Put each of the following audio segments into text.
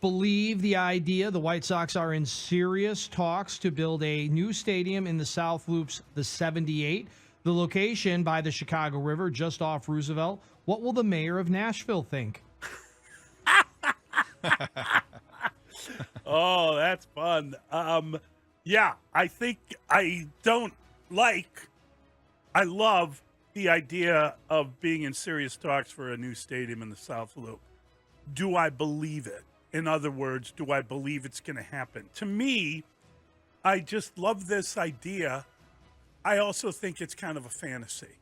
Believe the idea the White Sox are in serious talks to build a new stadium in the South Loop's the 78. The location by the Chicago River, just off Roosevelt. What will the mayor of Nashville think? Oh, that's fun. Yeah, I think I love the idea of being in serious talks for a new stadium in the South Loop. Do I believe it? In other words, do I believe it's going to happen? To me, I just love this idea. I also think it's kind of a fantasy.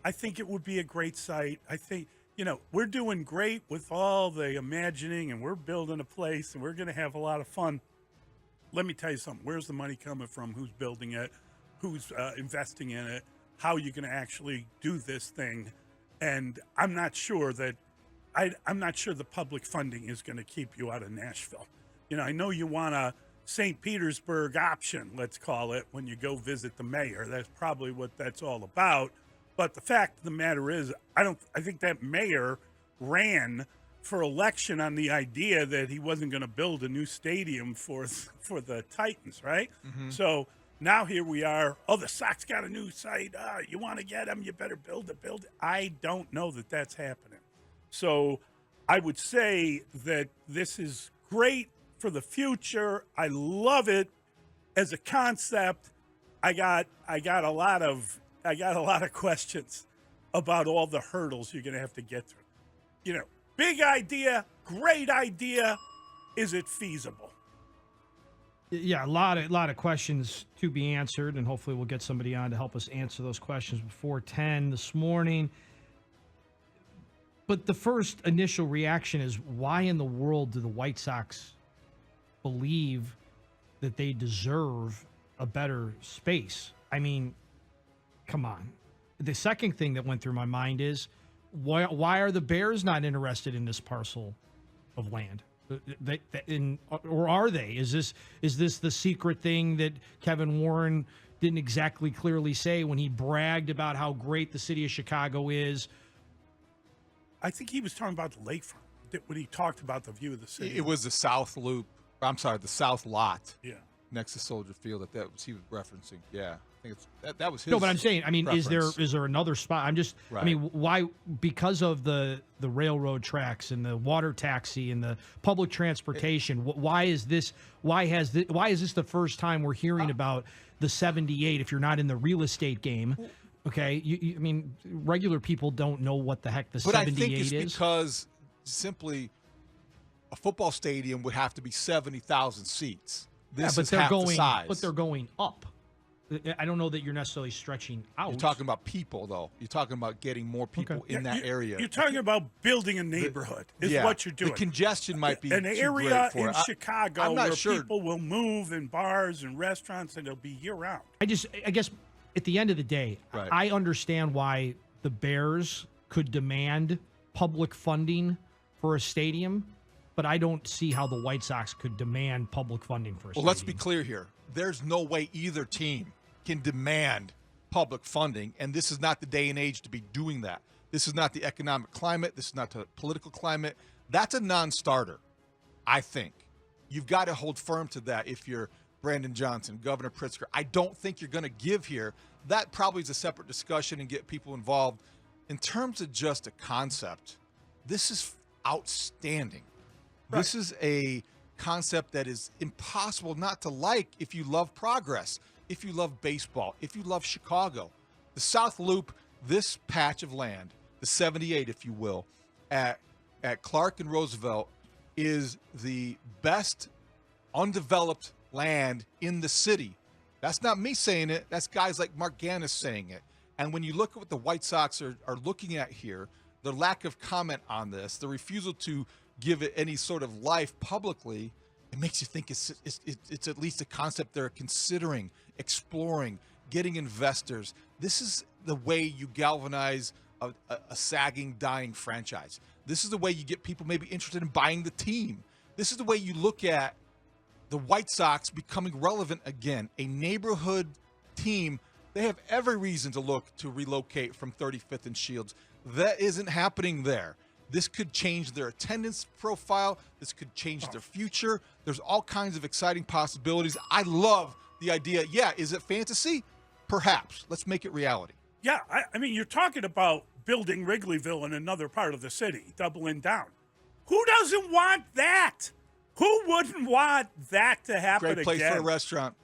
I think it would be a great site. I think, we're doing great with all the imagining, and we're building a place, and we're going to have a lot of fun. Let me tell you something. Where's the money coming from? Who's building it? Who's investing in it? How are you going to actually do this thing? And I'm not sure the public funding is going to keep you out of Nashville. I know you want a St. Petersburg option, let's call it, when you go visit the mayor. That's probably what that's all about. But the fact of the matter is, I think that mayor ran for election on the idea that he wasn't going to build a new stadium for the Titans, right? Mm-hmm. So now here we are. Oh, the Sox got a new site. You want to get them? You better build it. I don't know that that's happening. So I would say that this is great for the future. I love it as a concept. I got a lot of questions about all the hurdles you're going to have to get through. Big idea, great idea. Is it feasible? Yeah, a lot of questions to be answered, and hopefully we'll get somebody on to help us answer those questions before 10 this morning. But the first initial reaction is, why in the world do the White Sox believe that they deserve a better space? I mean, come on. The second thing that went through my mind is, why are the Bears not interested in this parcel of land? Or are they? Is this the secret thing that Kevin Warren didn't exactly clearly say when he bragged about how great the city of Chicago is? I think he was talking about the lakefront when he talked about the view of the city. It was the South Loop. I'm sorry, the South Lot. Yeah. Next to Soldier Field that was he was referencing. Yeah. I think that was his. No, but I'm saying, preference. is there another spot? I'm just, right. I mean, why? Because of the railroad tracks and the water taxi and the public transportation. Why is this the first time we're hearing about the 78? If you're not in the real estate game, okay, I mean, regular people don't know what the heck the 78 is. But I think it's because simply a football stadium would have to be 70,000 seats. This is half the size. But they're going up. I don't know that you're necessarily stretching out. You're talking about people, though. You're talking about getting more people in that area. You're talking about building a neighborhood is what you're doing. The congestion might be an area in Chicago where sure. people will move in bars and restaurants, and it'll be year-round. I guess at the end of the day, right. I understand why the Bears could demand public funding for a stadium, but I don't see how the White Sox could demand public funding for a stadium. Well, let's be clear here. There's no way either team can demand public funding, and this is not the day and age to be doing that. This is not the economic climate. This is not the political climate. That's a non-starter, I think. You've got to hold firm to that if you're Brandon Johnson, Governor Pritzker. I don't think you're going to give here. That probably is a separate discussion and get people involved. In terms of just a concept, this is outstanding. Right. This is a concept that is impossible not to like if you love progress, if you love baseball, if you love Chicago. The South Loop, this patch of land, the 78, if you will, at Clark and Roosevelt, is the best undeveloped land in the city. That's not me saying it. That's guys like Mark Gannis saying it. And when you look at what the White Sox are looking at here, the lack of comment on this, the refusal to give it any sort of life publicly, it makes you think it's at least a concept they're considering, exploring, getting investors. This is the way you galvanize a sagging, dying franchise. This is the way you get people maybe interested in buying the team. This is the way you look at the White Sox becoming relevant again, a neighborhood team. They have every reason to look to relocate from 35th and Shields. That isn't happening there. This could change their attendance profile. This could change their future. There's all kinds of exciting possibilities. I love the idea. Yeah, is it fantasy? Perhaps. Let's make it reality. Yeah, I mean, you're talking about building Wrigleyville in another part of the city, doubling down. Who doesn't want that? Who wouldn't want that to happen Great place again? for a restaurant.